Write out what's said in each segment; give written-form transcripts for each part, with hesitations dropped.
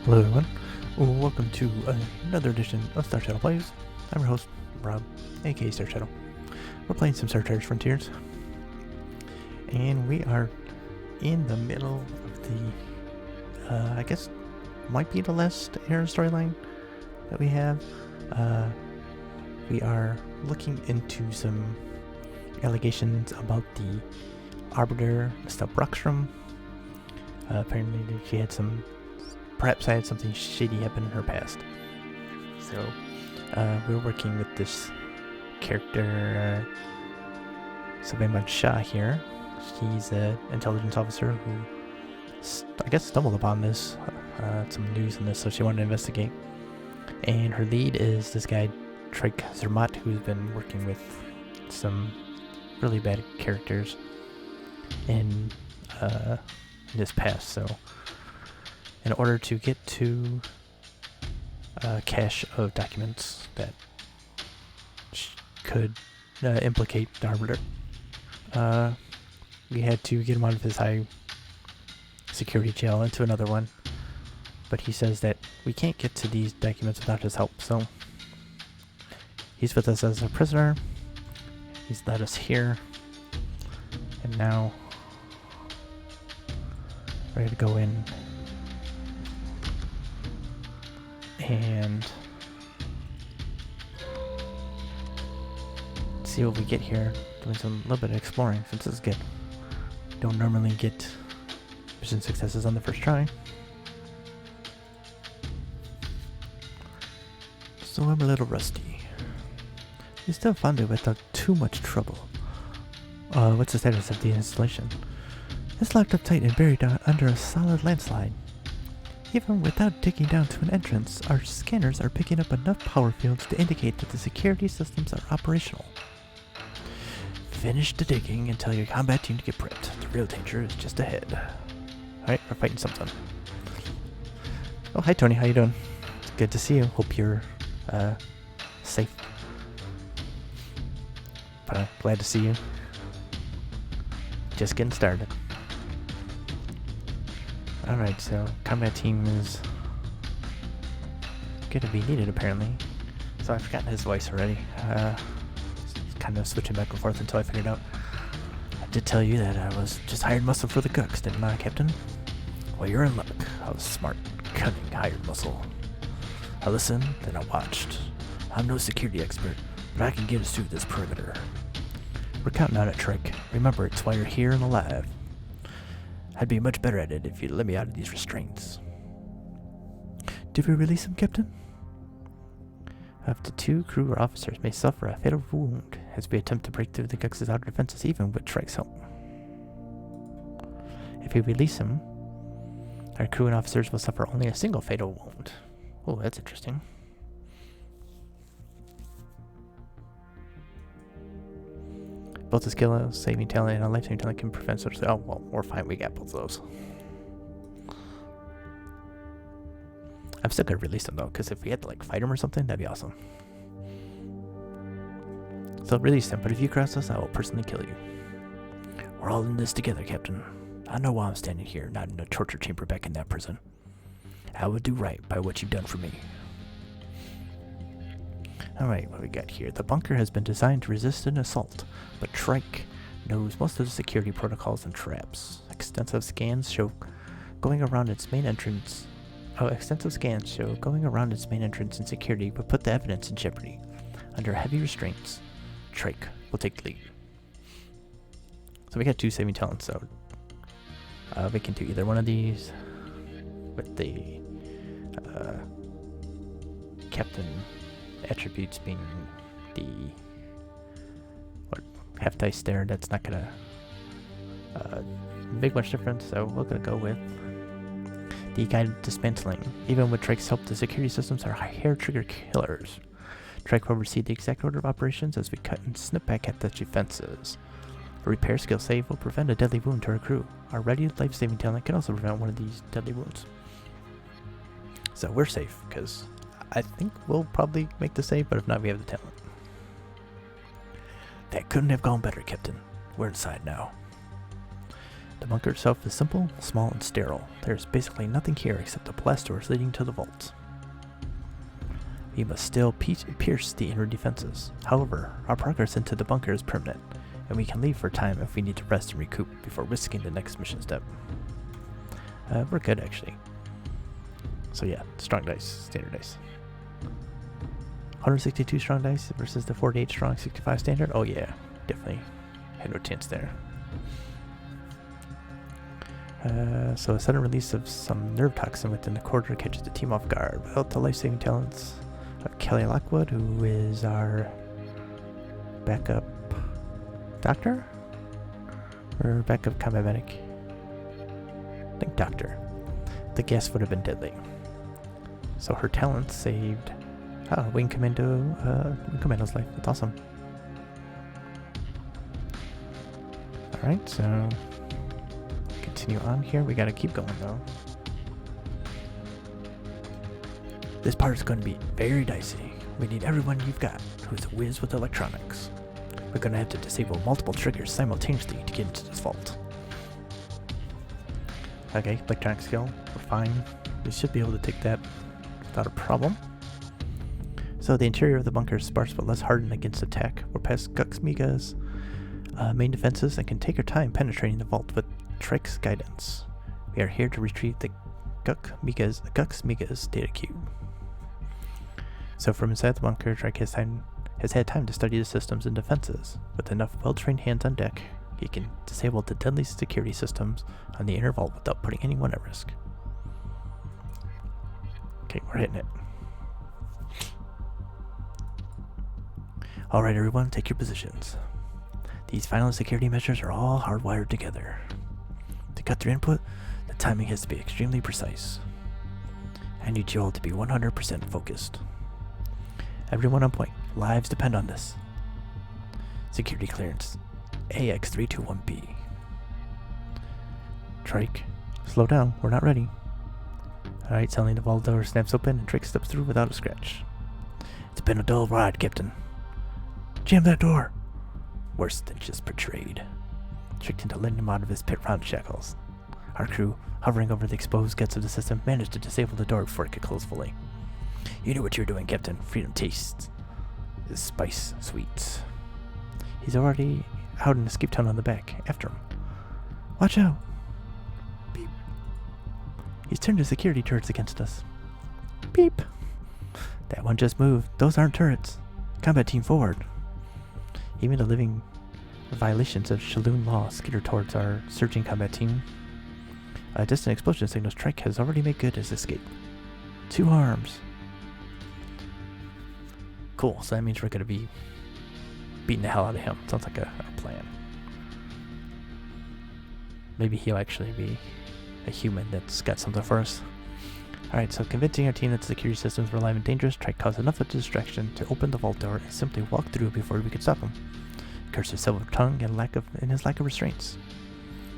Hello everyone, welcome to another edition of Starshadow Plays. I'm your host, Rob, aka Starshadow. We're playing some Starshadow Frontiers, and we are in the middle of the, I guess, might be the last era storyline that we have. We are looking into some allegations about the Arbiter, Estelle Brockstrom. Apparently she had some, perhaps had something shady happen in her past. So, we're working with this character, Savannah Shah here. She's an intelligence officer who, I guess, stumbled upon this, some news on this, so she wanted to investigate. And her lead is this guy, Trike, who's been working with some really bad characters in this past. So, in order to get to a cache of documents that could implicate the Arbiter, we had to get him out of his high security jail into another one. But he says that we can't get to these documents without his help, so he's with us as a prisoner. He's led us here, and now we're ready to go in and see what we get here. Doing some little bit of exploring, since this is good. Don't normally get mission successes on the first try, so I'm a little rusty. We still found it without too much trouble. What's the status of the installation? It's locked up tight and buried under a solid landslide. Even without digging down to an entrance, our scanners are picking up enough power fields to indicate that the security systems are operational. Finish the digging and tell your combat team to get prepped. The real danger is just ahead. Alright, we're fighting something. Oh, hi Tony, how you doing? It's good to see you. Hope you're safe. Glad to see you. Just getting started. Alright, so combat team is going to be needed apparently. So I've forgotten his voice already. Kind of switching back and forth until I figured out. I did tell you that I was just hired muscle for the cooks, didn't I, Captain? Well, you're in luck. I was smart, cunning, hired muscle. I listened, then I watched. I'm no security expert, but I can get us through this perimeter. We're counting on it, Trike. Remember, it's why you're here and alive. I'd be much better at it if you'd let me out of these restraints. Did we release him, Captain? Up to 2 crew or officers may suffer a fatal wound as we attempt to break through the Gux's outer defenses, even with Trike's help. If we release him, our crew and officers will suffer only a single fatal wound. Oh, that's interesting. Both the skill saving talent and a life saving talent can prevent such. Oh, well, we're fine. We got both of those. I'm still gonna release them though, because if we had to like fight him or something, that'd be awesome. So release them, but if you cross us, I will personally kill you. We're all in this together, Captain. I know why I'm standing here, not in a torture chamber back in that prison. I would do right by what you've done for me. Alright, what we got here? The bunker has been designed to resist an assault, but Trike knows most of the security protocols and traps. Extensive scans show going around its main entrance and security would put the evidence in jeopardy. Under heavy restraints, Trike will take the lead. So we got 2 saving talents, so we can do either one of these with the captain attributes being the half dice there. That's not gonna make much difference, so we're gonna go with the guided dismantling. Even with Trike's help, the security systems are hair trigger killers. Trike will oversee the exact order of operations as we cut and snip back at the defenses. A repair skill save will prevent a deadly wound to our crew. Our ready life-saving talent can also prevent one of these deadly wounds. So we're safe, because I think we'll probably make the save, but if not, we have the talent. That couldn't have gone better, Captain. We're inside now. The bunker itself is simple, small, and sterile. There's basically nothing here except the blast doors leading to the vault. We must still pierce the inner defenses. However, our progress into the bunker is permanent, and we can leave for time if we need to rest and recoup before risking the next mission step. We're good, actually. So yeah, strong dice, standard dice. 162 strong dice versus the 48 strong 65 standard. Oh yeah, definitely had no chance there. So a sudden release of some nerve toxin within the corridor catches the team off guard. Without the life-saving talents of Kelly Lockwood, who is our backup doctor? Or backup combat medic? I think doctor. The gas would have been deadly. So her talents saved Wing Commando's life. That's awesome. Alright, so continue on here. We gotta keep going though. This part is going to be very dicey. We need everyone you've got who's a whiz with electronics. We're gonna have to disable multiple triggers simultaneously to get into this vault. Okay, electronic skill, we're fine. We should be able to take that without a problem. So the interior of the bunker is sparse but less hardened against attack. We're past Guxmiga's main defenses and can take our time penetrating the vault with Trike's guidance. We are here to retrieve the Guxmiga's data cube. So from inside the bunker, Trike has had time to study the systems and defenses. With enough well-trained hands on deck, he can disable the deadly security systems on the inner vault without putting anyone at risk. Okay, we're hitting it. Alright everyone, take your positions. These final security measures are all hardwired together. To cut through input, the timing has to be extremely precise. I need you all to be 100% focused. Everyone on point. Lives depend on this. Security clearance. AX321B. Trike, slow down. We're not ready. Alright, suddenly the vault door snaps open and Trike steps through without a scratch. It's been a dull ride, Captain. Jam that door! Worse than just betrayed. Tricked into letting him out of his pit round shackles. Our crew, hovering over the exposed guts of the system, managed to disable the door before it could close fully. You knew what you were doing, Captain. Freedom tastes is spice sweet. He's already out in the escape tunnel on the back. After him. Watch out! Beep. He's turned his security turrets against us. Beep. That one just moved. Those aren't turrets. Combat team forward. Even the living violations of Shaloon law skitter towards our surging combat team. A distant explosion signals Trike has already made good his escape. 2 arms. Cool, so that means we're going to be beating the hell out of him. Sounds like a plan. Maybe he'll actually be a human that's got something for us. Alright, so convincing our team that the security systems were alive and dangerous, Trike caused enough of a distraction to open the vault door and simply walk through before we could stop him. Cursed his silver tongue and his lack of restraints.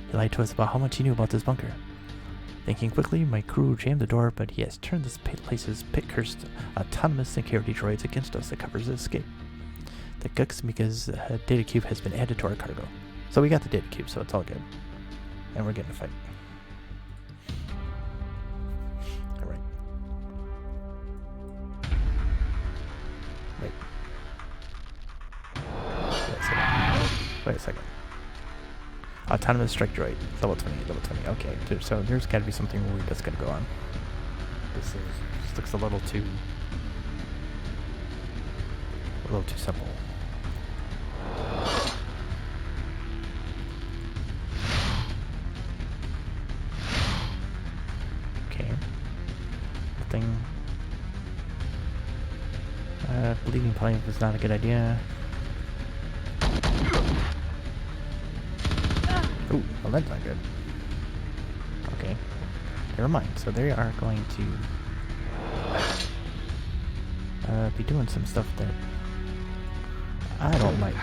He lied to us about how much he knew about this bunker. Thinking quickly, my crew jammed the door, but he has turned this place's pit-cursed autonomous security droids against us that covers his escape. The Guxmiga's data cube has been added to our cargo. So we got the data cube, so it's all good. And we're getting a fight. Alright. Wait a second. Autonomous strike droid. Level 20, level 20. Okay, so there's gotta be something weird that's gonna go on. This looks a little too simple. Okay. Nothing. Bleeding pipe is not a good idea. Ooh, well that's not good. Okay. Never mind. So they are going to be doing some stuff that I don't like.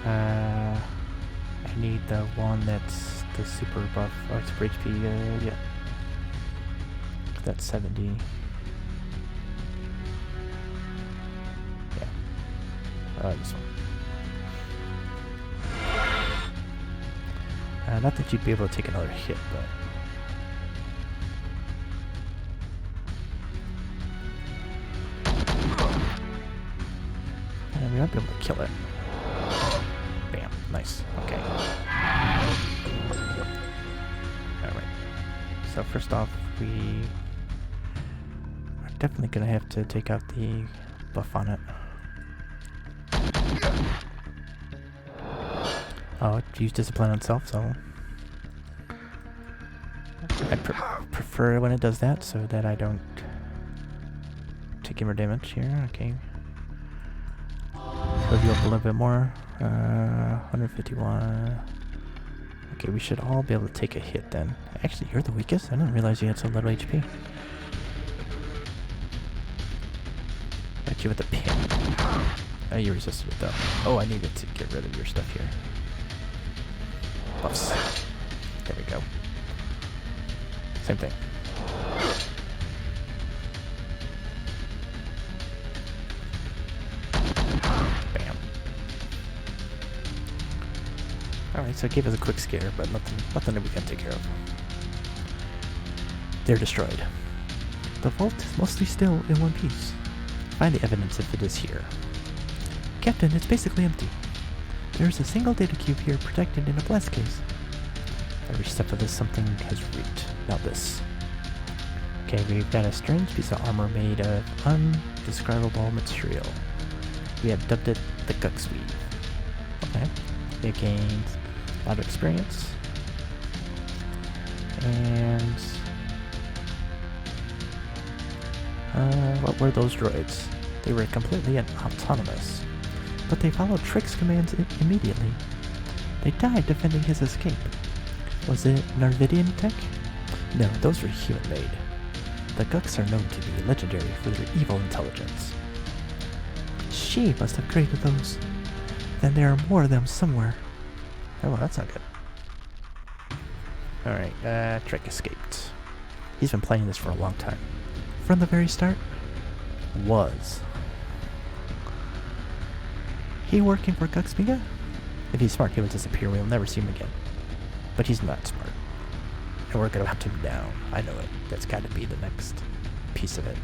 I need the one that's the super buff or super HP. Yeah. That's 70. Yeah. This one. not that you'd be able to take another hit, but... And we might be able to kill it. Bam. Nice. Okay. Alright. So first off, we are definitely going to have to take out the buff on it. Oh, it used discipline on self, so I prefer when it does that so that I don't take any more damage here. Okay. Heal you up a little bit more. 151. Okay, we should all be able to take a hit then. Actually, you're the weakest? I didn't realize you had so little HP. Got you with the pin. Oh, you resisted it though. Oh, I needed to get rid of your stuff here. Buffs. There we go. Same thing. Bam. Alright, so it gave us a quick scare, but nothing that we can take care of. They're destroyed. The vault is mostly still in one piece. Find the evidence if it is here. Captain, it's basically empty. There is a single data cube here protected in a blast case. Every step of this something has reeked. Now this. Okay, we've got a strange piece of armor made of undescribable material. We have dubbed it the Gux Weave. Okay. It gains a lot of experience. And what were those droids? They were completely autonomous. But they followed Trike's commands immediately. They died defending his escape. Was it Narvidian tech? No, those were human-made. The Gux are known to be legendary for their evil intelligence. She must have created those. Then there are more of them somewhere. Oh, well, that's not good. Alright, Trike escaped. He's been playing this for a long time. From the very start? Was. He working for Guxmiga? If he's smart, he will disappear. We'll never see him again. But he's not smart. And we're gonna hunt him down. I know it. That's gotta be the next piece of it.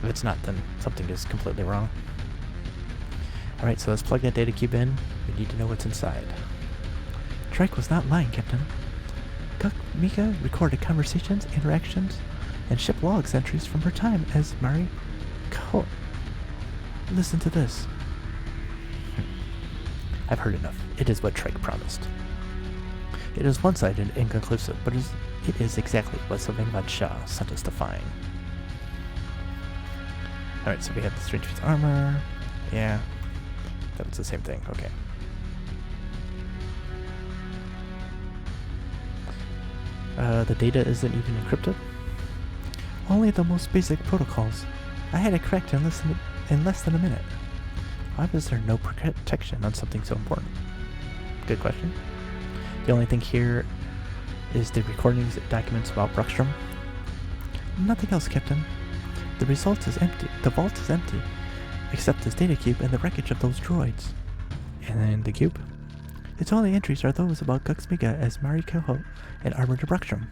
If it's not, then something is completely wrong. Alright, so let's plug that data cube in. We need to know what's inside. Trike was not lying, Captain. Guxmiga recorded conversations, interactions, and ship logs entries from her time as Mari Ko. Listen to this. I've heard enough. It is what Trike promised. It is one-sided and inconclusive, but it is exactly what Sylvain von Shaw sent us to find. Alright, so we have the strange piece of armor. Yeah, that was the same thing. Okay. The data isn't even encrypted. Only the most basic protocols. I had it cracked in less than a minute. Why was there no protection on something so important? Good question. The only thing here is the recordings and documents about Bruckstrom. Nothing else, Captain. The result is empty. The vault is empty, except this data cube and the wreckage of those droids. And then the cube? Its only entries are those about Guxmiga as Mari Koho and Arbiter Bruckstrom.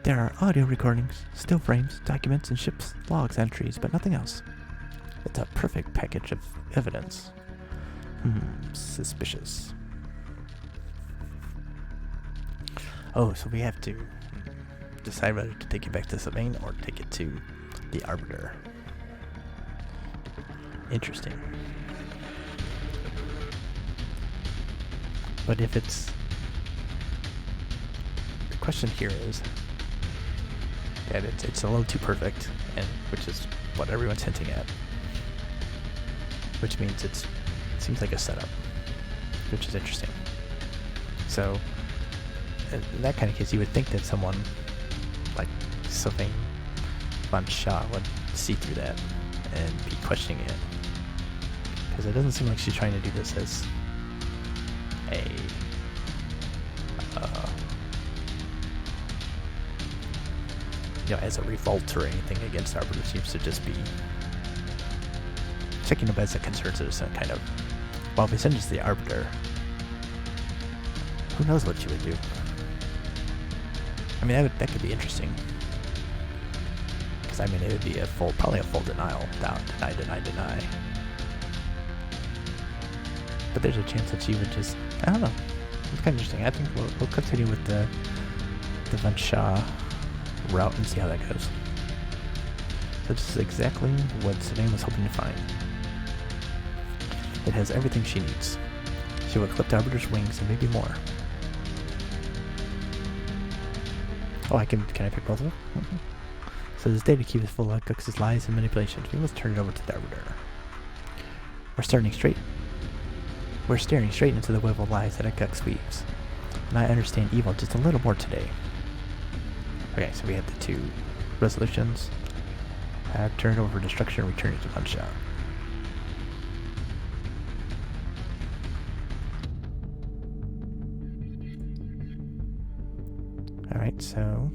There are audio recordings, still frames, documents, and ship's logs entries, but nothing else. It's a perfect package of evidence. Suspicious. Oh, so we have to decide whether to take it back to Sylvain or take it to the Arbiter. Interesting. But if it's... The question here is that it's a little too perfect, and which is what everyone's hinting at. Which means it seems like a setup, which is interesting. So, in that kind of case, you would think that someone like Sylvain von Shaw would see through that and be questioning it. Because it doesn't seem like she's trying to do this as a as a revolt or anything against Arbiter. Seems to just be checking up as a concern citizen, kind of. Well, if we send it to the Arbiter, Who knows what she would do? I mean, that could be interesting. Because, I mean, it would be probably a full denial. Down, deny. But there's a chance that she would just, I don't know. It's kind of interesting. I think we'll continue with the Van Shaw route and see how that goes. So this is exactly what Savannah was hoping to find. It has everything she needs. She will clip the Arbiter's wings and maybe more. Oh, can I pick both of them? So this data cube is full of Gux's lies and manipulations. We must turn it over to the Arbiter. We're staring straight into the web of lies that a Gux weaves. And I understand evil just a little more today. Okay, so we have the two resolutions. Turn it over destruction and return it to one shot. Alright, so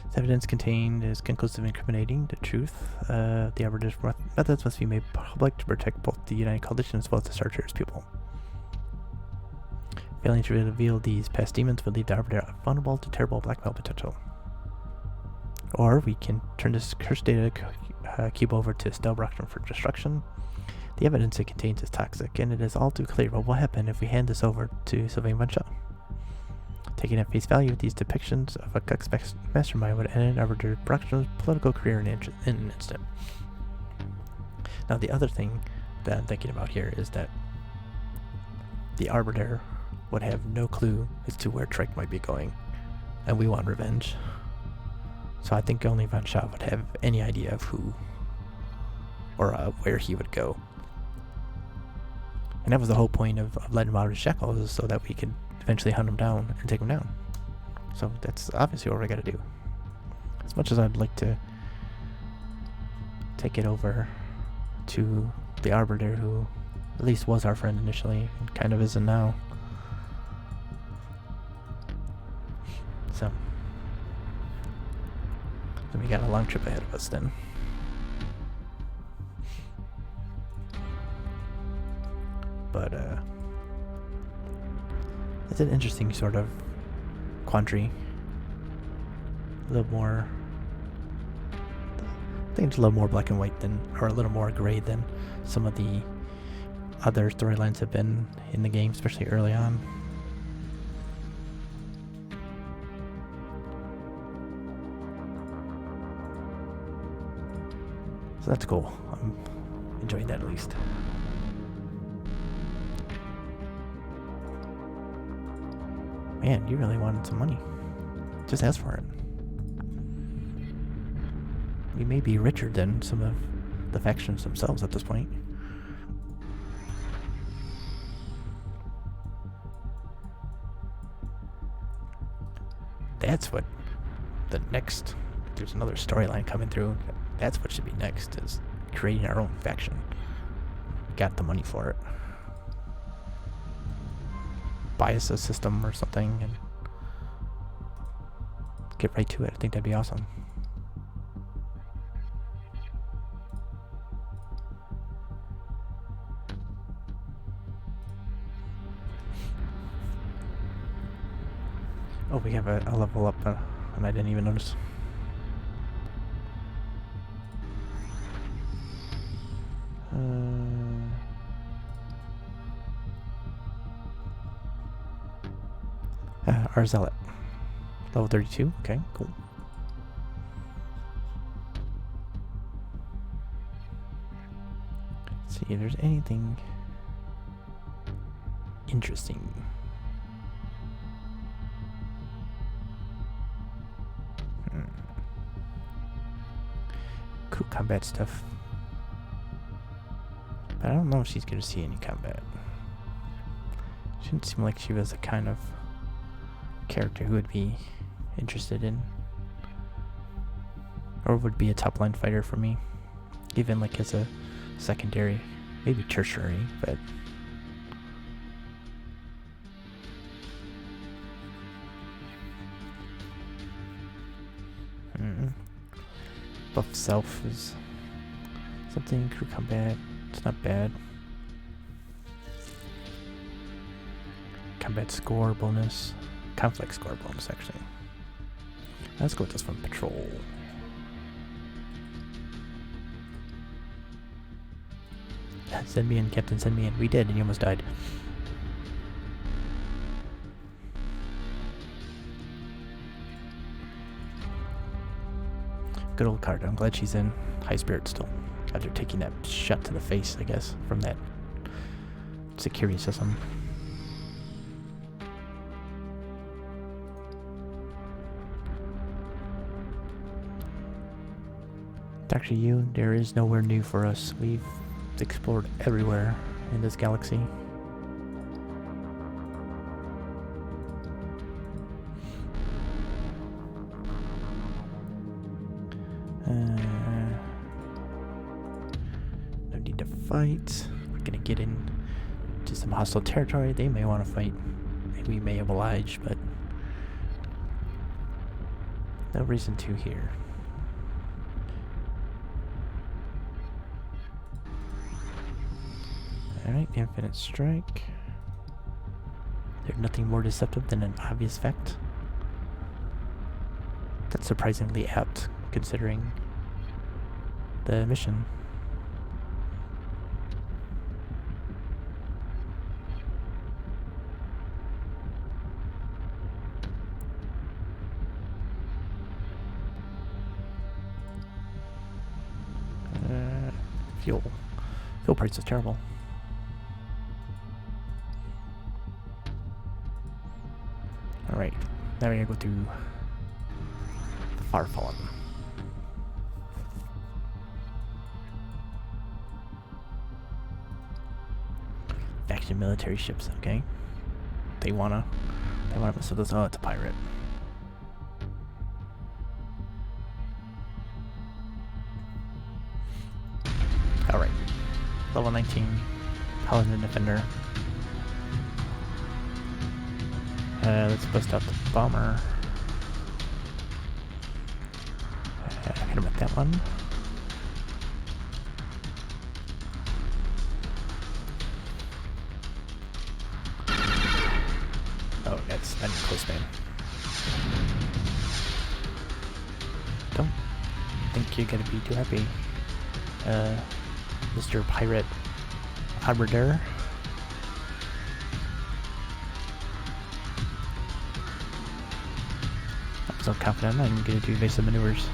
this evidence contained is conclusive incriminating the truth. The Arbiter's methods must be made public to protect both the United Coalition as well as the Starshadow's people. Failing to reveal these past demons would leave the Arbiter vulnerable to terrible blackmail potential. Or we can turn this cursed data cube over to Stell Brockton for destruction. The evidence it contains is toxic, and it is all too clear what will happen if we hand this over to Sylvain Van Shaw. Taking at face value, these depictions of a Gux mastermind would end Arbiter Brockton's political career in an instant. Now, the other thing that I'm thinking about here is that the Arbiter would have no clue as to where Trike might be going, and we want revenge. So I think only Van Shaw would have any idea of who or where he would go. And that was the whole point of letting him out of his shackles, so that we could eventually hunt him down and take him down. So that's obviously what we gotta do. As much as I'd like to take it over to the Arbiter, who at least was our friend initially and kind of isn't now. So we got a long trip ahead of us then. But it's an interesting sort of quandary. A little more, I think it's a little more black and white or a little more gray than some of the other storylines have been in the game, especially early on. So that's cool. I'm enjoying that at least. Man, you really wanted some money. Just ask for it. We may be richer than some of the factions themselves at this point. That's what the next... There's another storyline coming through. That's what should be next, is creating our own faction. Got the money for it. Buy us a system or something and get right to it. I think that'd be awesome. Oh, we have a level up and I didn't even notice. Our Zealot. Level 32. Okay, cool. Let's see if there's anything interesting. Crew combat stuff. But I don't know if she's going to see any combat. She didn't seem like she was the kind of character who would be interested in, or would be a top line fighter for me, even like as a secondary, maybe tertiary, but buff self is something. Crew combat, it's not bad. Combat score bonus. Conflict score bonus, actually. Let's go with this one. Patrol. Send me in, Captain, send me in. We did, and you almost died. Good old card. I'm glad she's in high spirit still. After taking that shot to the face, I guess, from that security system. Dr. Yu, there is nowhere new for us. We've explored everywhere in this galaxy. No need to fight. We're gonna get into some hostile territory. They may want to fight. We may oblige, but no reason to here. Alright, infinite strike. There's nothing more deceptive than an obvious fact. That's surprisingly apt, considering the mission. Fuel. Fuel price is terrible. Alright, now we're gonna go through Far Fallen. Faction military ships, okay. They wanna mess with us. Oh, it's a pirate. Alright. Level 19. Paladin Defender. Let's bust out the bomber. Hit him with that one. Oh, that's close, man. Don't think you're gonna be too happy, Mr. Pirate Arbiter. I'm so confident I'm not even gonna do evasive maneuvers.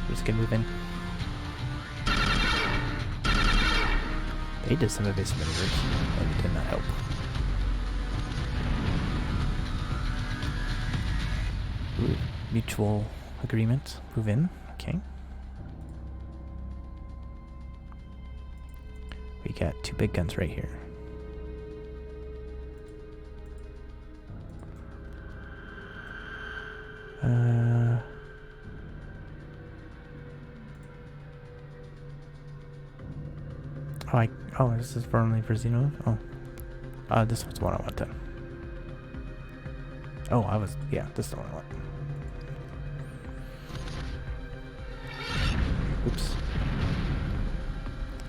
We're just gonna move in. They did some evasive maneuvers, and it did not help. Ooh, mutual agreement. Move in. Okay. We got two big guns right here. Oh, this is only for Xeno? Oh. This was the one I want then. Oh, yeah, this is the one I want. Oops.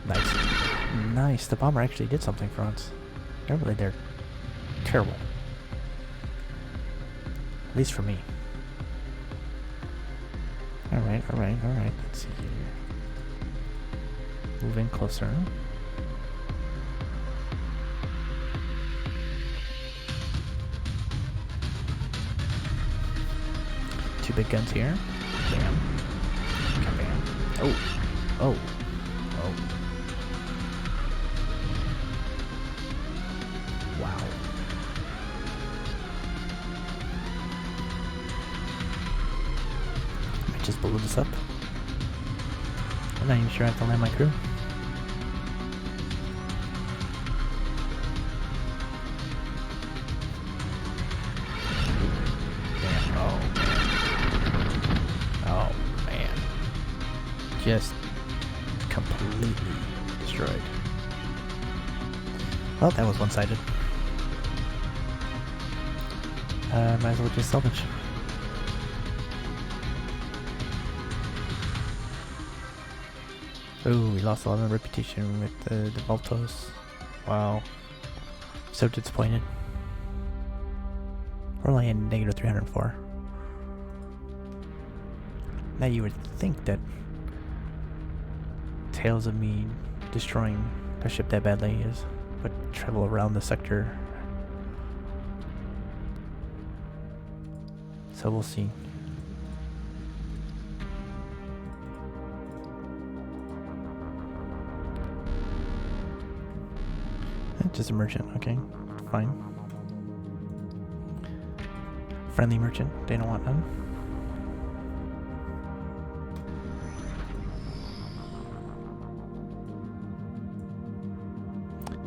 Nice. Nice, the bomber actually did something for us. Normally they're terrible. At least for me. Alright. Let's see here. Move in closer. Two big guns here. Bam. Bam. Oh. Wow. I just blew this up. I'm not even sure I have to land my crew. Just completely destroyed. Well, that was one-sided. Might as well just salvage. Oh, we lost a lot of reputation with the Voltos. Wow. So disappointed. We're only at negative 304. Now you would think that tales of me destroying a ship that badly would travel around the sector. So we'll see. Just a merchant, okay, fine. Friendly merchant, they don't want none.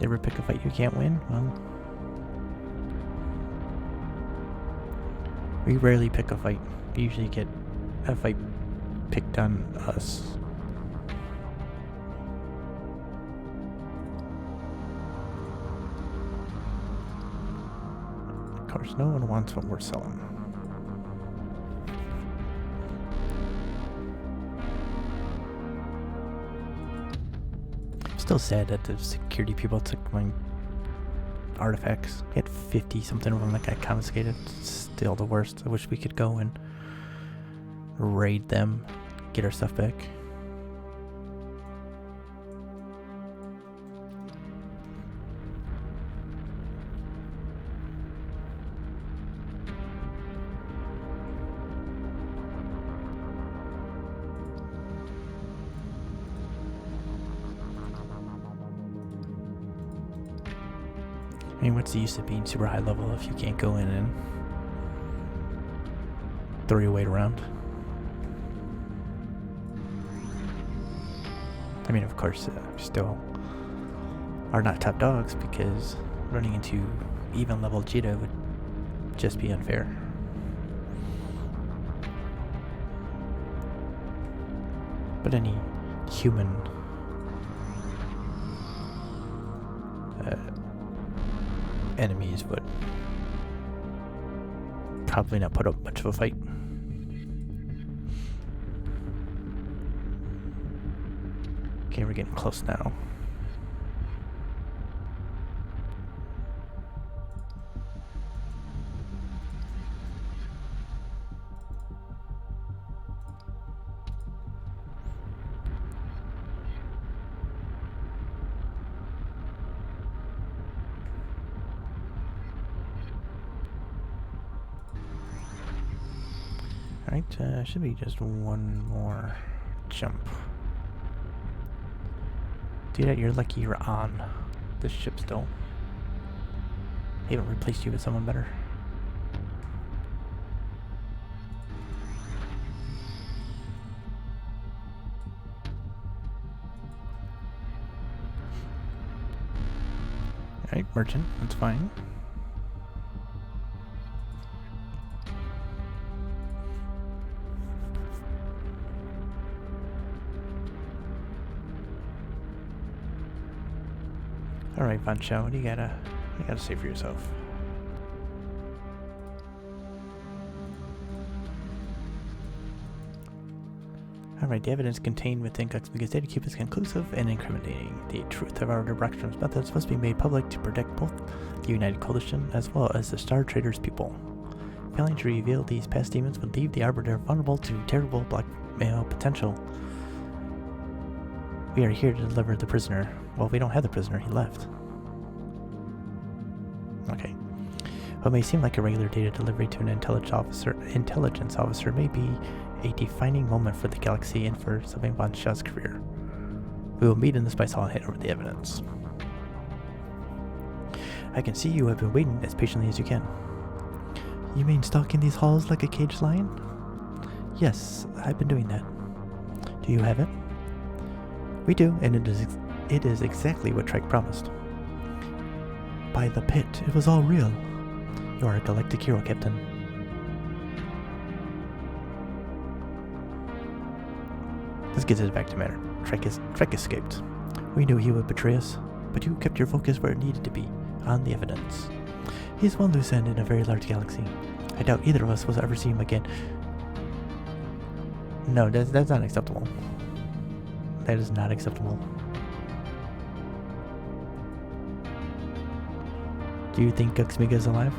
Never pick a fight you can't win? Well, we rarely pick a fight. We usually get a fight picked on us. Of course, no one wants what we're selling. Still sad that the security people took my artifacts. We had 50 something of them that got confiscated. Still the worst. I wish we could go and raid them, get our stuff back. I mean, what's the use of being super high level if you can't go in and throw your weight around? I mean, of course, we still are not top dogs because running into even level Jita would just be unfair. But any human enemies would probably not put up much of a fight. Okay, we're getting close now. Alright, should be just one more jump. Dude, you're lucky you're on this ship still. They haven't replaced you with someone better. Alright, merchant, that's fine. Alright, Van Chow, what do you gotta say for yourself? Alright, the evidence contained within Guxman Gazette keep is conclusive and incriminating. The truth of our Direction's methods must be made public to protect both the United Coalition as well as the Star Traders people. Failing to reveal these past demons would leave the Arbiter vulnerable to terrible blackmail potential. We are here to deliver the prisoner. Well, we don't have the prisoner, he left. Okay. What may seem like a regular data delivery to an intelligence officer may be a defining moment for the galaxy and for Sylvain Von Shaw's career. We will meet in the Spice Hall and hand over the evidence. I can see you have been waiting as patiently as you can. You mean stalking these halls like a caged lion? Yes, I've been doing that. Do you have it? We do, and it is exactly what Trike promised. By the pit, it was all real. You are a galactic hero, Captain. This gets us back to matter. Trike escaped. We knew he would betray us, but you kept your focus where it needed to be, on the evidence. He is one loose end in a very large galaxy. I doubt either of us will ever see him again. No, that's not acceptable. That is not acceptable. Do you think Guxmiga is alive?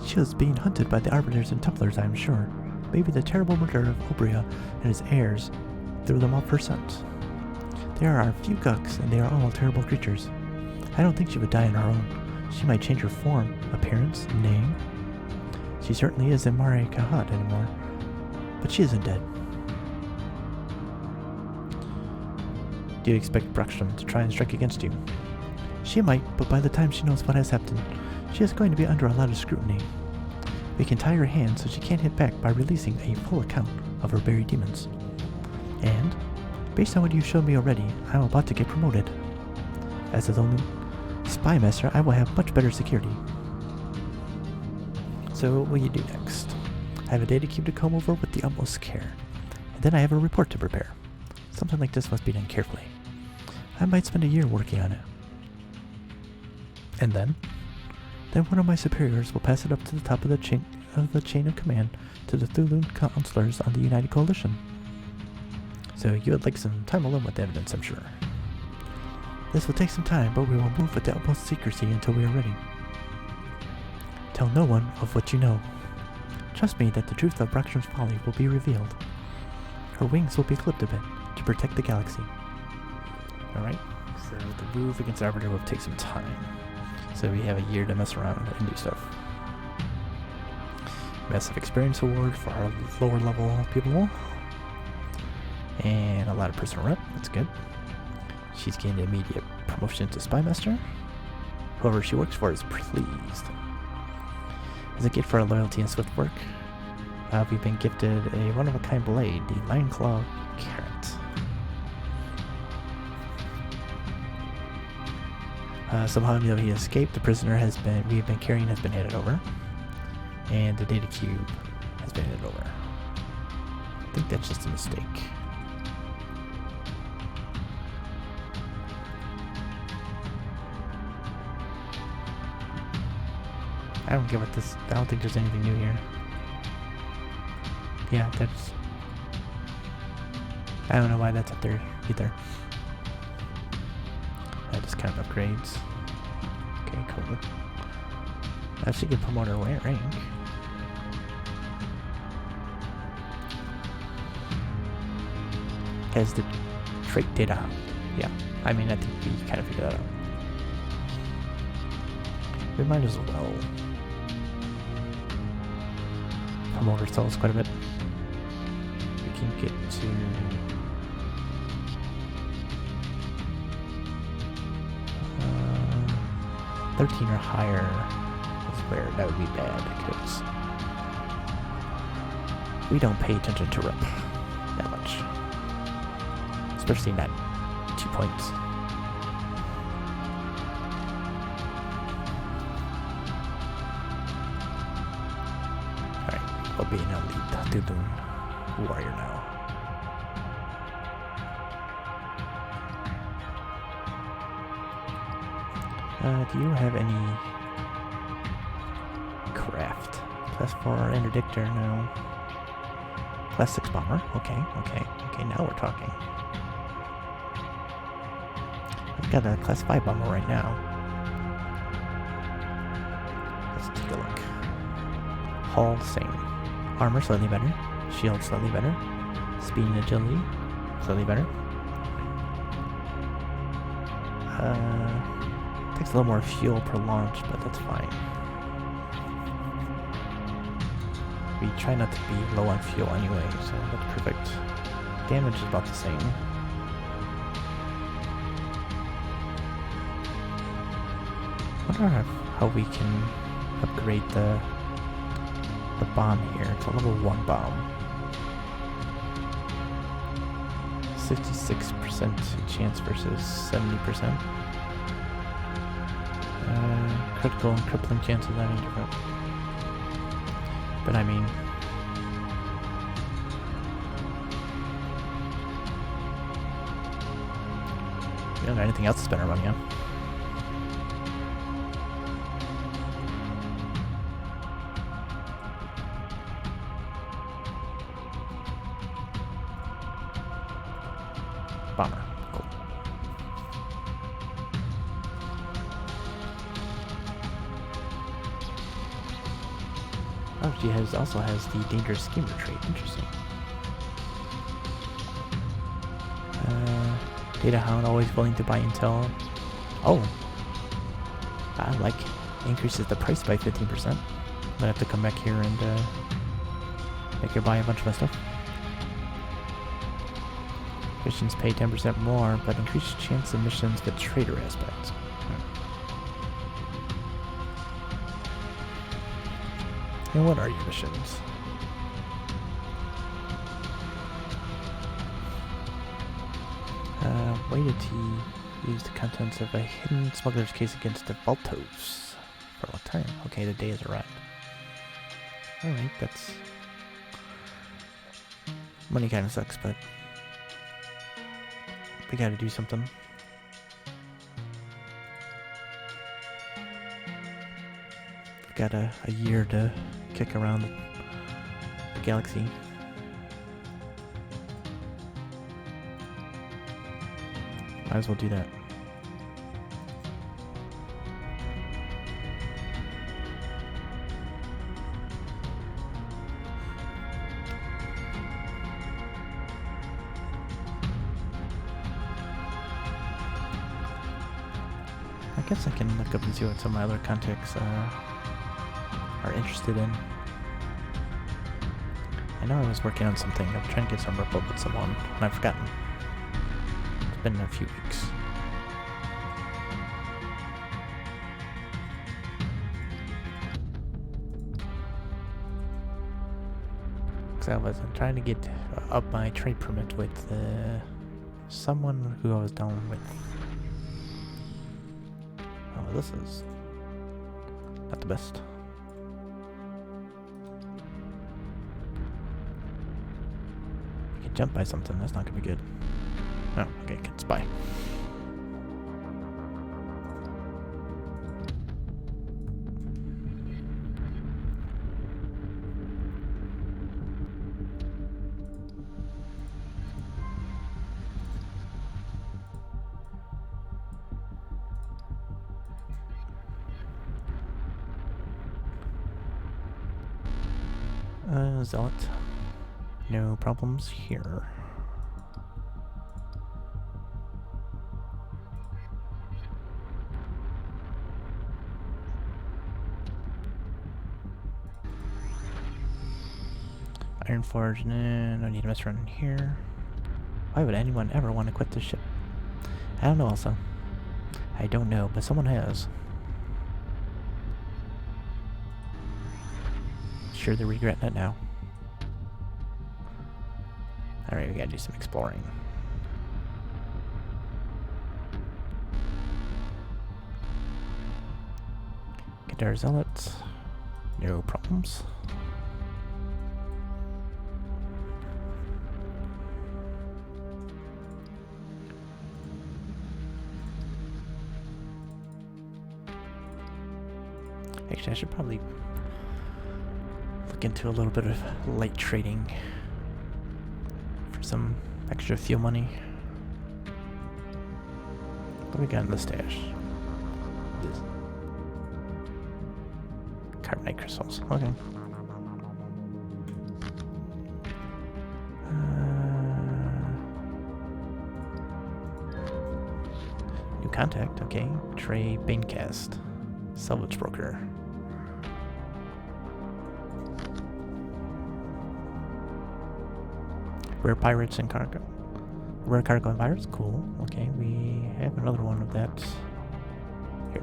She was being hunted by the Arbiters and Templars, I am sure. Maybe the terrible murder of Obria and his heirs threw them off her scent. There are a few Gux, and they are all terrible creatures. I don't think she would die on her own. She might change her form, appearance, name. She certainly isn't Mare Kahat anymore, but she isn't dead. Do you expect Bruckstrom to try and strike against you? She might, but by the time she knows what has happened, she is going to be under a lot of scrutiny. We can tie her hands so she can't hit back by releasing a full account of her buried demons. And, based on what you showed me already, I am about to get promoted. As the only spy master, I will have much better security. So, what will you do next? I have a data cube to comb over with the utmost care, and then I have a report to prepare. Something like this must be done carefully. I might spend a year working on it. And then? Then one of my superiors will pass it up to the top of the chain of command to the Thulun counselors on the United Coalition. So you would like some time alone with the evidence, I'm sure. This will take some time, but we will move with the utmost secrecy until we are ready. Tell no one of what you know. Trust me that the truth of Bruckstrom's folly will be revealed. Her wings will be clipped a bit to protect the galaxy. Alright, so the move against Arbiter will take some time. So we have a year to mess around and do stuff. Massive experience award for our lower level people. And a lot of personal rep, that's good. She's getting immediate promotion to Spy Master. Whoever she works for is pleased. As a gift for our loyalty and swift work, we've been gifted a one-of-a-kind blade, the Lion Claw Carrot. Somehow he escaped. The prisoner we've been carrying has been handed over, and the data cube has been handed over. I think that's just a mistake. I don't get what this. I don't think there's anything new here. Yeah, that's. I don't know why that's up there either. That just kind of upgrades. Okay, cool. Now she can promote her rank. Has the Trike data. Yeah, I mean, I think we kind of figured that out. We might as well promote ourselves quite a bit. We can get to 13 or higher is where that would be bad, because we don't pay attention to rep that much, especially not 2 points. Alright, I'll be an elite Thulun warrior now. Do you have any craft? Class 4 interdictor, no. Class 6 bomber, okay, now we're talking. I've got a class 5 bomber right now. Let's take a look. Hull, same. Armor, slightly better. Shield, slightly better. Speed and agility, slightly better. Takes a little more fuel per launch, but that's fine. We try not to be low on fuel anyway, so that's perfect. Damage is about the same. I wonder how we can upgrade the bomb here to level 1 bomb. 66% chance versus 70%. Critical and crippling chances are any different. But I mean, we don't have anything else to spend our money on. Bomber. Cool. She also has the dangerous schemer trait. Interesting. Data hound, always willing to buy intel. Oh, I like. Increases the price by 15%. I'm gonna have to come back here and make her buy a bunch of my stuff. Missions pay 10% more, but increased chance of missions with trader aspects. And what are your missions? Waited to use the contents of a hidden smuggler's case against the Baltos for a long time. Okay, the day has arrived. Alright, that's... money kind of sucks, but... we gotta do something. We've got a year to kick around the galaxy. Might as well do that. I guess I can look up and see what some of my other contacts are interested in. I know I was working on something. I'm trying to get some rapport with someone, and I've forgotten. It's been a few weeks. So I'm trying to get up my trade permit with someone who I was down with. Oh, this is not the best. I can jump by something. That's not gonna be good. Oh, okay, can spy. Zealot. No problems here. Ironforge, nah, no need to mess around in here. Why would anyone ever want to quit this ship? I don't know, also. I don't know, but someone has. Sure they're regretting it now. Alright, we gotta do some exploring. Get our zealots. No problems. Actually, I should probably look into a little bit of light trading for some extra fuel money. What do we got in the stash? This. Carbonite crystals. Okay. New contact. Okay. Trey Banecast. Salvage broker. Rare pirates and cargo. Rare cargo and pirates? Cool. Okay, we have another one of that. Here.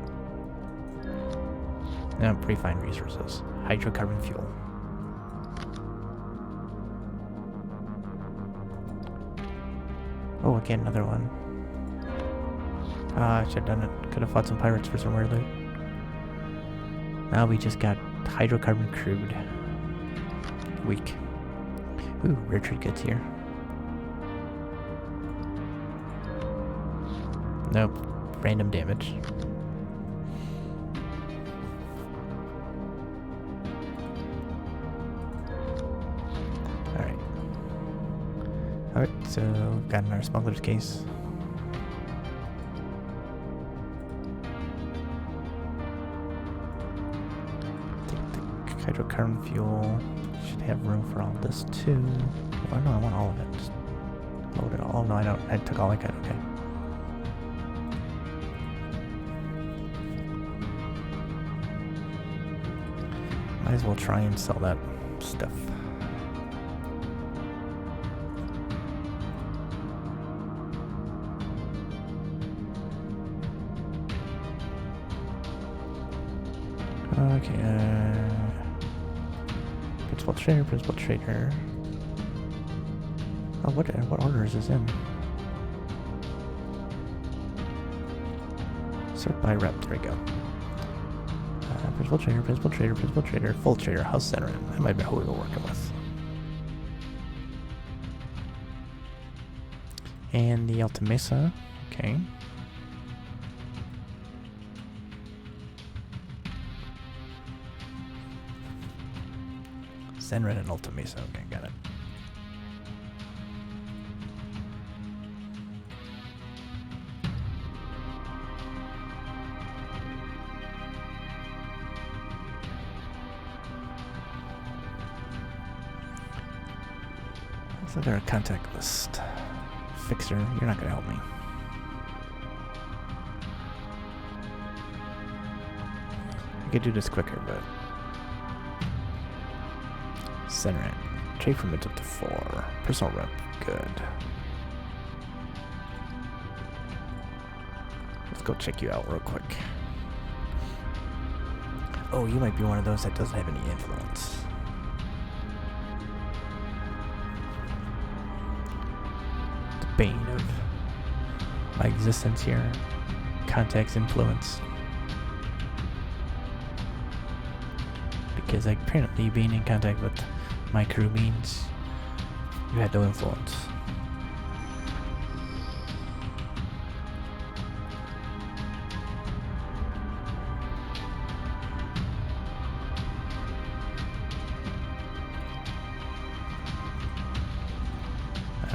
Now, refined resources. Hydrocarbon fuel. Oh, again, another one. I should have done it. Could have fought some pirates for some rare loot. Now we just got hydrocarbon crude. Weak. Ooh, rare trade goods here. Nope. Random damage. Alright. Alright, so we've got in our smuggler's case. Take the Hydrocarbon fuel. Should have room for all this too. Oh no, I want all of it. Just load it all. Oh no, I don't. I took all I could. Okay. Might as well try and sell that stuff. Okay, principal trader. Oh, what order is this in? Sort by rep, there we go. Principal trader, full trader, house center. That might be who we were working with. And the Alta Mesa, okay. Zenred and Alta Mesa, okay, got it. Let's look at our contact list. Fixer, you're not gonna help me. I could do this quicker, but center in. Trade permits up to 4. Personal rep, good. Let's go check you out real quick. Oh, you might be one of those that doesn't have any influence. The bane of my existence here. Contacts influence. Because apparently being in contact with my crew means you had no influence.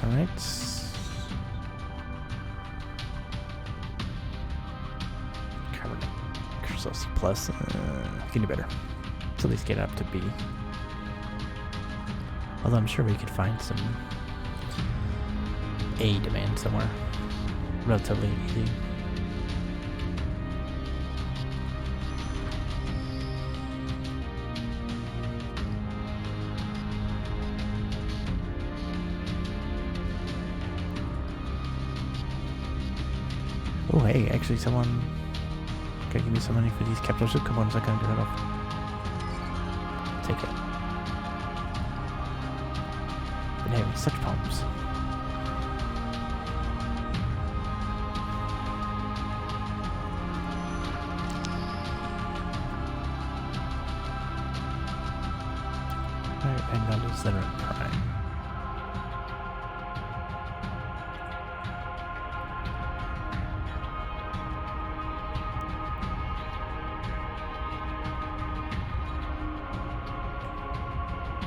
Alright. Carbon Crystal C+. Can do better. So at least get up to B. Although I'm sure we could find some A demand somewhere. Relatively easy. Oh hey, actually someone could give me some money for these capital ship components I couldn't get rid of. Take it. Been having such problems. Alright, and down to center prime.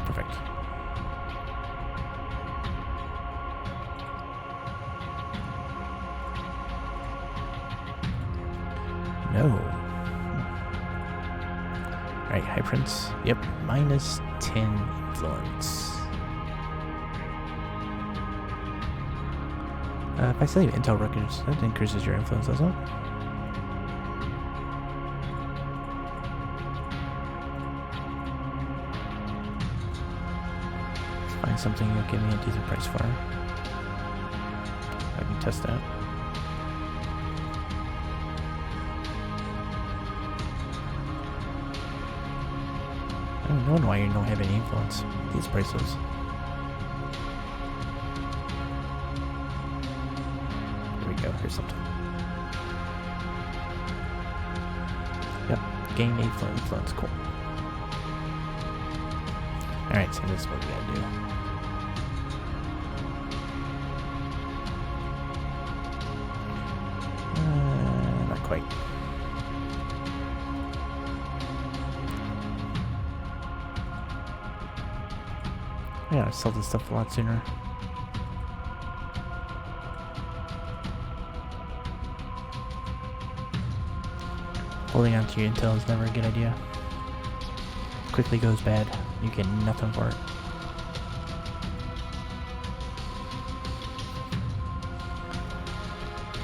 Perfect. No. Alright, High Prince. Yep, minus 10 influence. If I save intel records, that increases your influence, doesn't it? Let's find something you'll give me a decent price for. I can test that. I don't know why you don't have any influence. These prices. Here we go. Here's something. Yep. Gain 8 for influence. Cool. Alright, so this is what we gotta do. Not quite. Yeah, I sell this stuff a lot sooner. Holding on to your intel is never a good idea. quickly goes bad. You get nothing for it.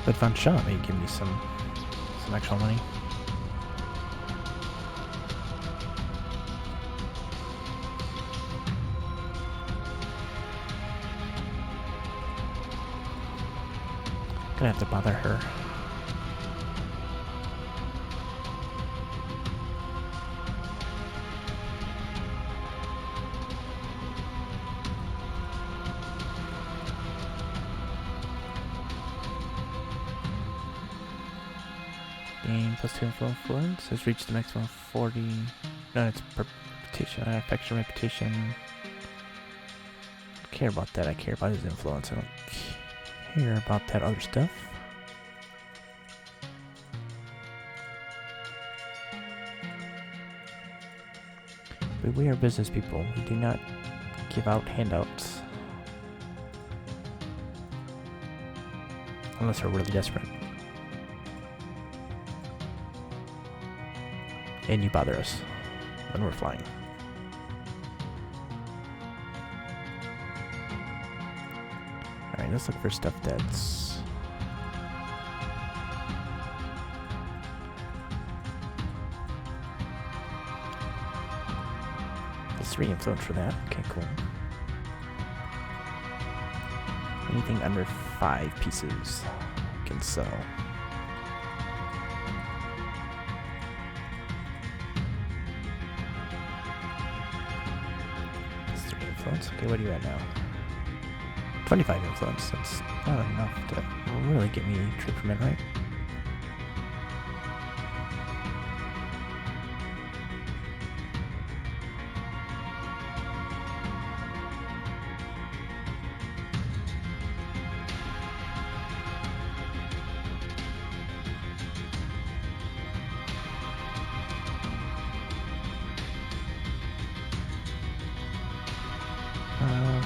But Von Shaw may give me some extra money. Gonna have to bother her. Gain +2 influence has reached the maximum 40. No, it's reputation. Affection, reputation. I don't care about that. I care about his influence. I don't care about that other stuff. But we are business people. We do not give out handouts. Unless we're really desperate. And you bother us when we're flying. Alright, let's look for stuff that's... There's 3 influence for that. Okay, cool. Anything under 5 pieces can sell. Okay, what are you at now? 25 influence. That's not enough to really get me trip from it, right?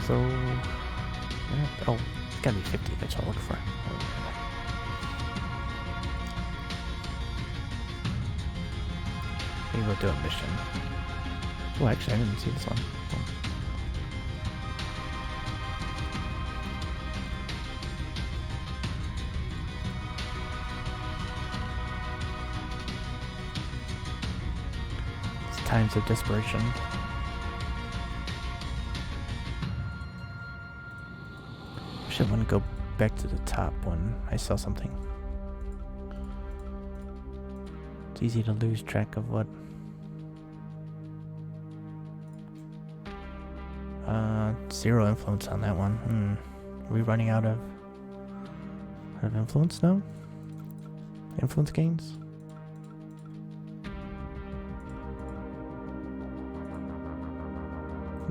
So... oh, it's gotta be 50, that's what I'm looking for. Maybe we'll do a mission. Oh, actually, I didn't see this one. It's times of desperation. I want to go back to the top when I sell something. It's easy to lose track of what. 0 influence on that one. Are we running out of influence now? Influence gains?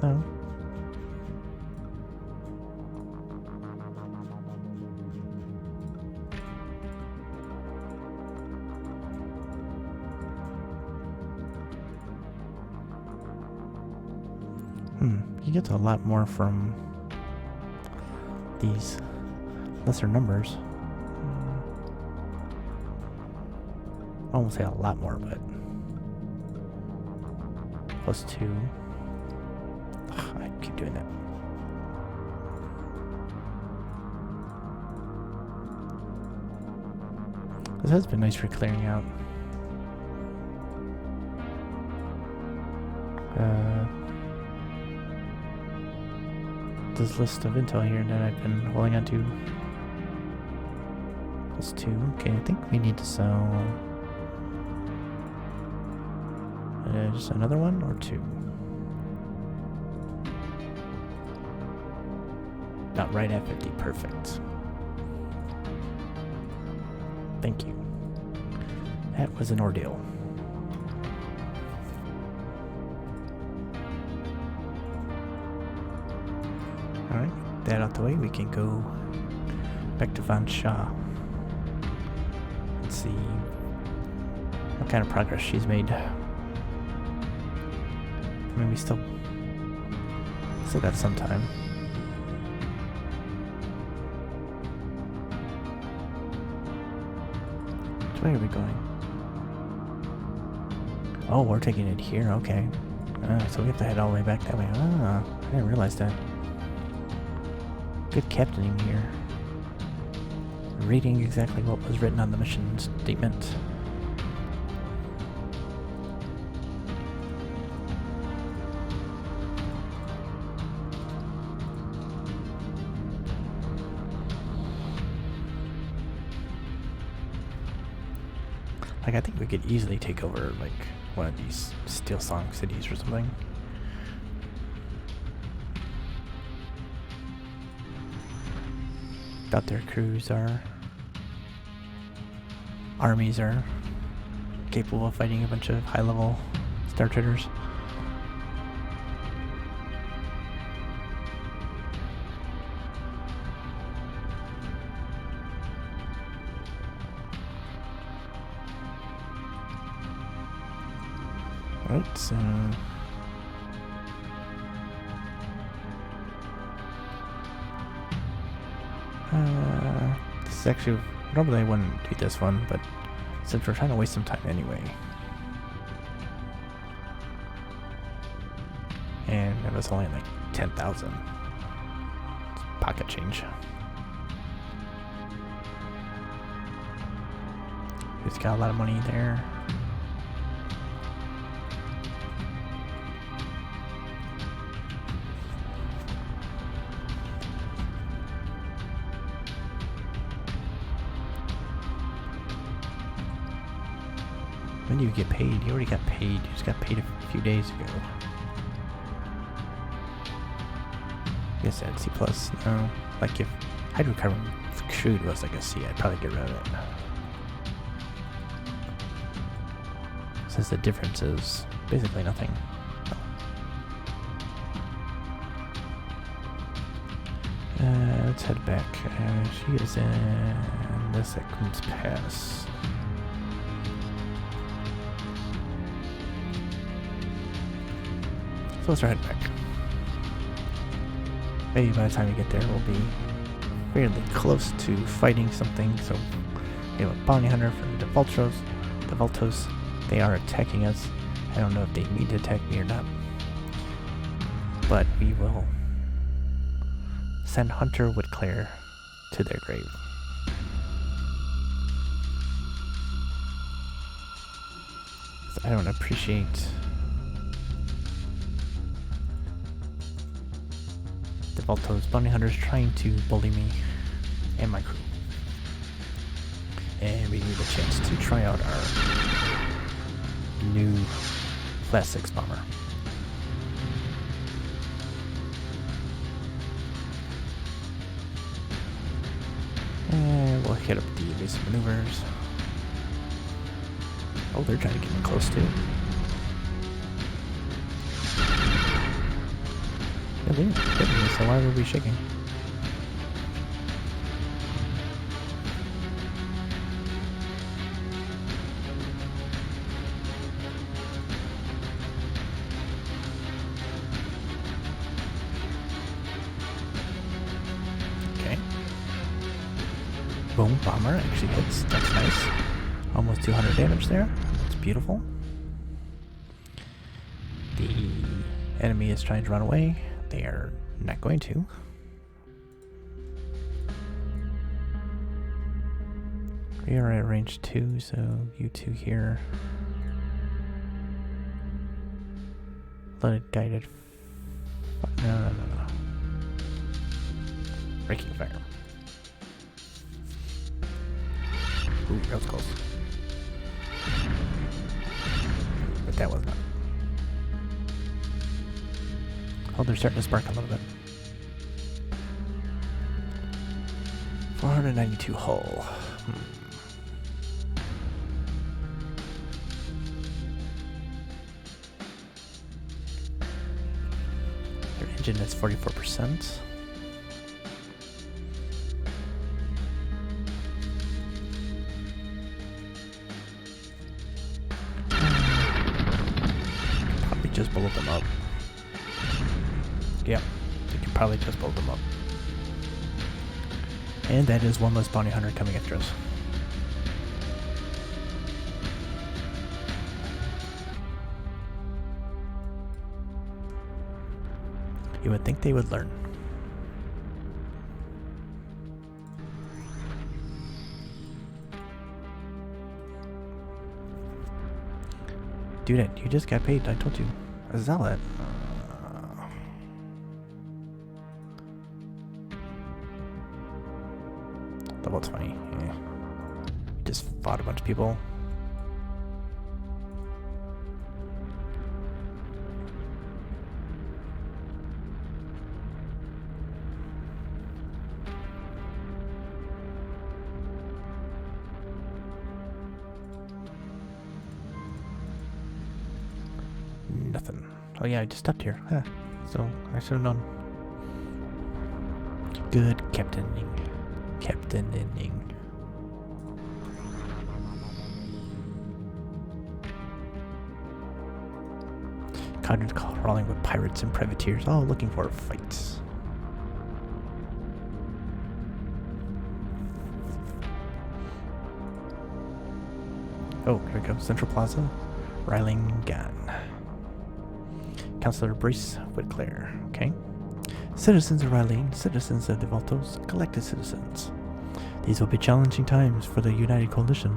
No. You get a lot more from these lesser numbers. I won't say a lot more, but +2. Ugh, I keep doing that. This has been nice for clearing out. This list of intel here that I've been holding on to. +2. Okay, I think we need to sell just another one or 2. Not right at 50. Perfect. Thank you. That was an ordeal. Alright, that out the way, we can go back to Von Shaw. Let's see what kind of progress she's made. I mean, we still got some time. Which way are we going? Oh, we're taking it here, okay. So we have to head all the way back that way. Ah, I didn't realize that. Good captaining here. Reading exactly what was written on the mission statement. Like, I think we could easily take over, like, one of these Steel Song cities or something. Thought their crews are... armies are capable of fighting a bunch of high-level Star Traders. Right, so... this is actually... normally I wouldn't do this one, but since we're trying to waste some time anyway. And it was only like 10,000. It's pocket change. He's got a lot of money there. When do you get paid? You already got paid. You just got paid a few days ago. I guess that's C+. No. Like if hydrocarbon crude was like a C, I'd probably get rid of it. Since the difference is basically nothing. Let's head back. She is in the Sequence Pass. So let's head back. Maybe by the time we get there, we'll be fairly close to fighting something. So we have a bounty hunter from the Vultos. The Vultos, they are attacking us. I don't know if they mean to attack me or not. But we will send Hunter Woodclair to their grave. I don't appreciate the Vultos bounty hunters trying to bully me and my crew. And we need a chance to try out our new Class 6 bomber. And we'll hit up the evasive maneuvers. Oh, they're trying to get me close too. Yeah, they hit me, so why were we shaking? Okay. Boom, bomber actually hits. That's nice. Almost 200 damage there. That's beautiful. The enemy is trying to run away. They are not going to. We are at range 2, so you two here. Loaded guided. No. Breaking fire. Ooh, that was close. But that was not. Oh, they're starting to spark a little bit. 492 hull. Their engine is 44%. Probably just blow them up. Yep, you can probably just blow them up. And that is one less bounty hunter coming after us. You would think they would learn. Dude, you just got paid, I told you. A zealot. That's funny. Yeah. Just fought a bunch of people. Nothing. Oh yeah, I just stopped here. Huh. So I should have known. Good captaining. Captaining. Cadres crawling with pirates and privateers, all looking for fights. Oh, here we go. Central Plaza. Riling Gan. Councillor Brace Whitclair. Okay. Citizens of Rylene, citizens of the Voltos, collected citizens. These will be challenging times for the United Coalition.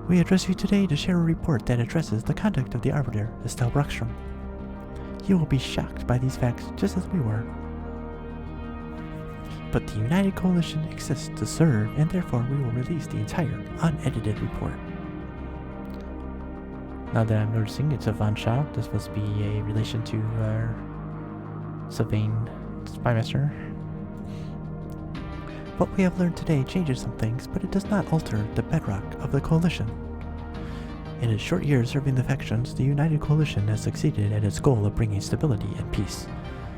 We address you today to share a report that addresses the conduct of the Arbiter, Estelle Brockstrom. You will be shocked by these facts just as we were. But the United Coalition exists to serve, and therefore we will release the entire unedited report. Now that I'm noticing it's a Van Shaw, this must be a relation to our Sylvain Spymaster. What we have learned today changes some things, but it does not alter the bedrock of the Coalition. In its short years serving the factions, the United Coalition has succeeded at its goal of bringing stability and peace,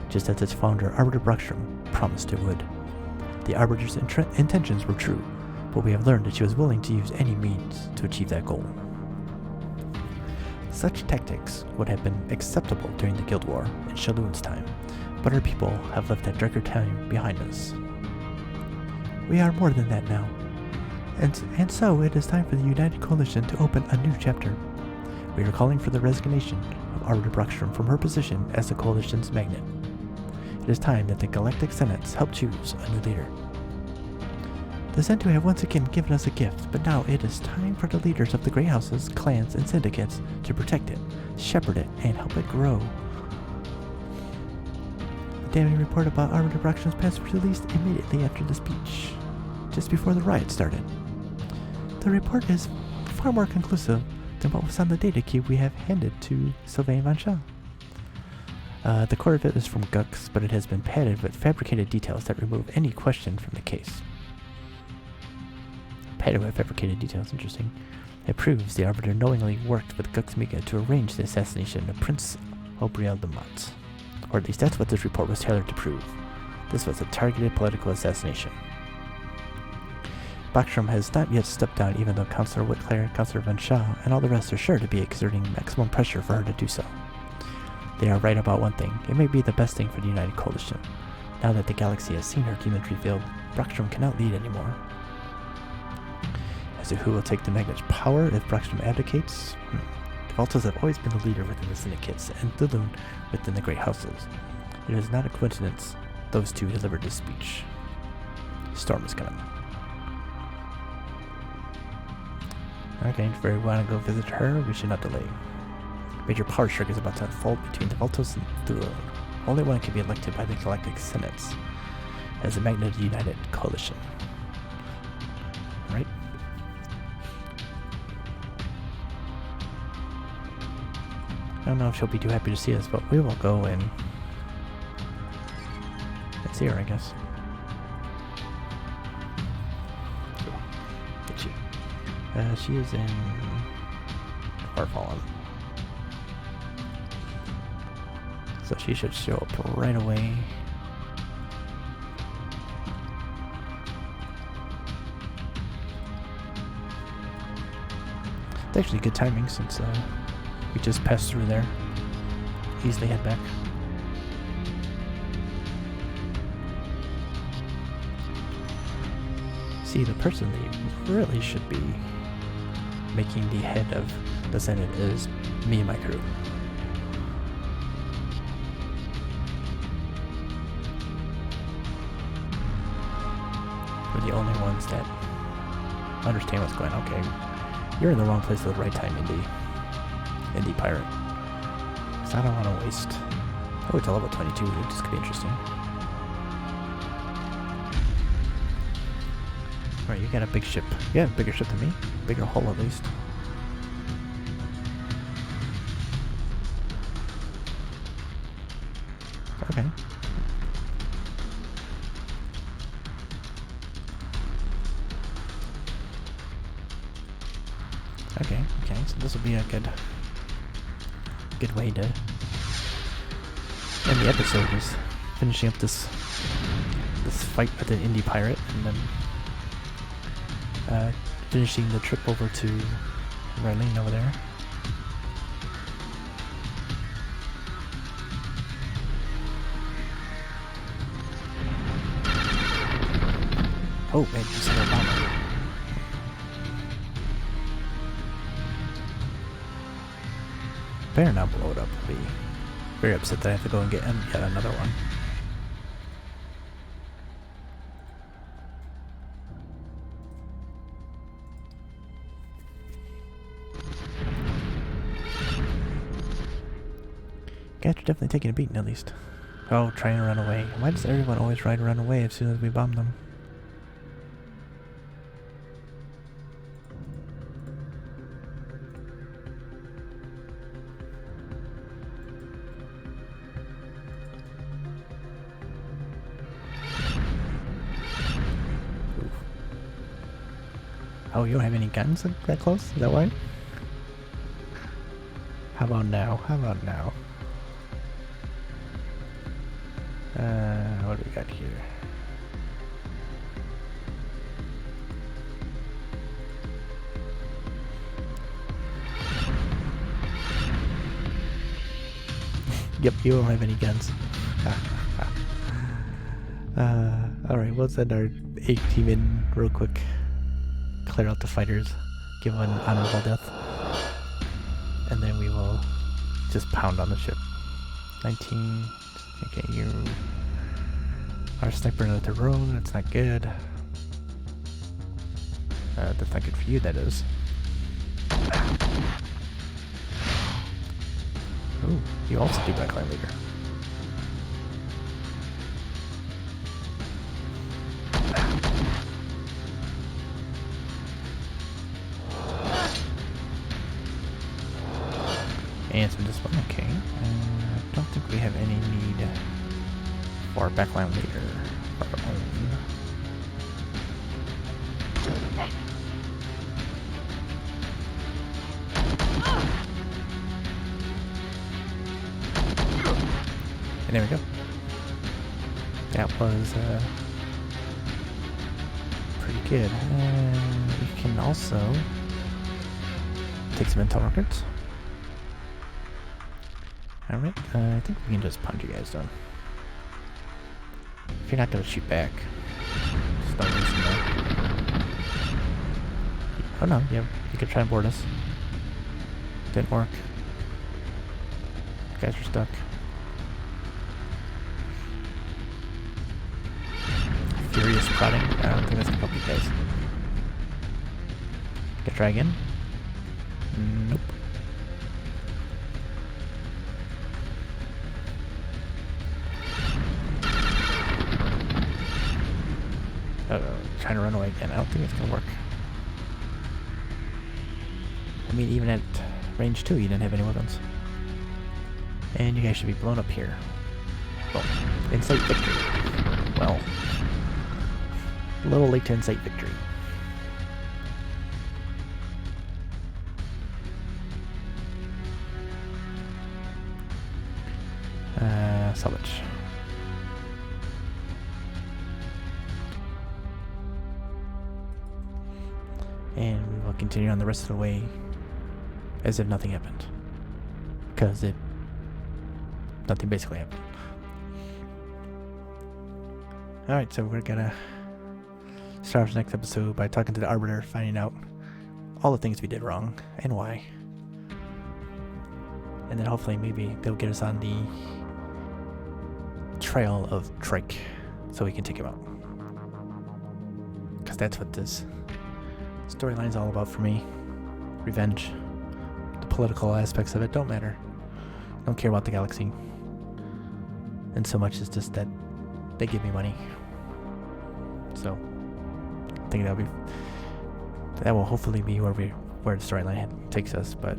just as its founder Arbiter Brockstrom promised it would. The Arbiter's intentions were true, but we have learned that she was willing to use any means to achieve that goal. Such tactics would have been acceptable during the Guild War in Shalhoun's time, but our people have left that darker time behind us. We are more than that now, and so it is time for the United Coalition to open a new chapter. We are calling for the resignation of Arbiter Brockstrom from her position as the Coalition's magnet. It is time that the Galactic Senates help choose a new leader. The Zentu have once again given us a gift, but now it is time for the leaders of the Grey Houses, clans, and syndicates to protect it, shepherd it, and help it grow. The damning report about Arbiter Brockstrom's past was released immediately after the speech, just before the riot started. The report is far more conclusive than what was on the data cube we have handed to Sylvain Van Shaw. The core of it is from Gux, but it has been padded with fabricated details that remove any question from the case. Padded with fabricated details, interesting. It proves the Arbiter knowingly worked with Gux Mika to arrange the assassination of Prince Aubriel de Mott. Or at least that's what this report was tailored to prove. This was a targeted political assassination. Brockstrom has not yet stepped down, even though Councillor Whitclair, Councillor Van Shaw, and all the rest are sure to be exerting maximum pressure for her to do so. They are right about one thing. It may be the best thing for the United Coalition. Now that the galaxy has seen her demon revealed, Brockstrom cannot lead anymore. As to who will take the magnet's power if Brockstrom abdicates? The Voltos have always been the leader within the syndicates, and Lulun within the Great Houses. It is not a coincidence those two delivered this speech. Storm is coming. Okay, if we want to go visit her, we should not delay. Major power struggle is about to unfold between the Voltos and Lulun. Only one can be elected by the Galactic Senates as the magnet of the United Coalition. Right? I don't know if she'll be too happy to see us, but we will go and see her, I guess. Get she? She is in Farfallen. So she should show up right away. It's actually good timing since we just passed through there. Easily head back. See, the person that really should be making the head of the Senate is me and my crew. We're the only ones that understand what's going on. Okay, you're in the wrong place at the right time, Indie Pirate. Because I don't want to waste... Oh, it's a level 22. This could be interesting. Alright, you got a big ship. Yeah, bigger ship than me. Bigger hull, at least. Okay. Okay, so this will be a good way to end the episode, is finishing up this fight with the Indie Pirate, and then finishing the trip over to Rylene over there. Oh man, just hit a bomber. Better not blow it up. I'll be very upset that I have to go and get another one. Guys are definitely taking a beating, at least. Oh, trying to run away. Why does everyone always try to run away as soon as we bomb them? Oh, you don't have any guns that close? Is that why? How about now? How about now? What do we got here? Yep, you don't have any guns. Alright, we'll send our 8 team in real quick. Clear out the fighters, give them an honorable death, and then we will just pound on the ship. 19. Okay, you are sniper at the road. That's not good. That's not good for you, that is. Ooh, you also do backline leader. And some discipline, okay. I don't think we have any need for backline leader of our own. And there we go. That was pretty good. We can also take some intel records. Alright, I think we can just punch you guys down. If you're not gonna shoot back, just don't listen there. Oh no, yeah, you could try and board us. Didn't work. You guys are stuck. Furious prodding. I don't think that's gonna help you guys. Can I try again? Nope. Trying to run away again. I don't think it's gonna work. I mean, even at range 2, you didn't have any weapons. And you guys should be blown up here. Well, incite victory. Well, a little late to incite victory. Salvage. And we will continue on the rest of the way as if nothing happened. Because nothing basically happened. Alright, so we're gonna start the next episode by talking to the Arbiter, finding out all the things we did wrong and why. And then hopefully maybe they'll get us on the trail of Trike so we can take him out. that's what this storyline is all about for me. Revenge. The political aspects of it don't matter. I don't care about the galaxy. And so much is just that they give me money. So I think that will hopefully be where the storyline takes us, but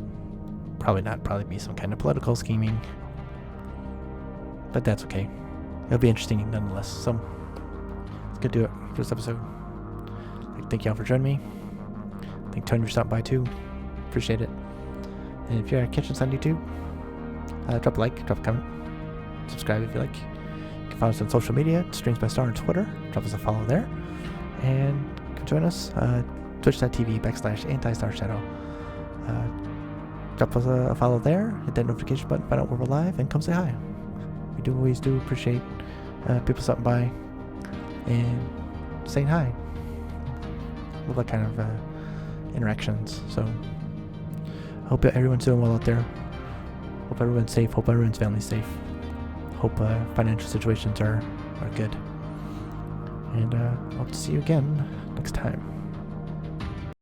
probably not. Probably be some kind of political scheming. But that's okay. It'll be interesting nonetheless. So let's get to it for this episode. Thank y'all for joining me. Thank Tony for stopping by too. Appreciate it. And if you're catching us on YouTube, drop a like, drop a comment, subscribe if you like. You can follow us on social media, Streams by Star on Twitter. Drop us a follow there. And come join us, twitch.tv/anti-Starshadow. Drop us a follow there, hit that notification button, find out when we're live, and come say hi. We always do appreciate people stopping by and saying hi. All that kind of interactions. So I hope everyone's doing well out there. Hope everyone's safe. Hope everyone's family's safe. Hope financial situations are good. And hope to see you again next time.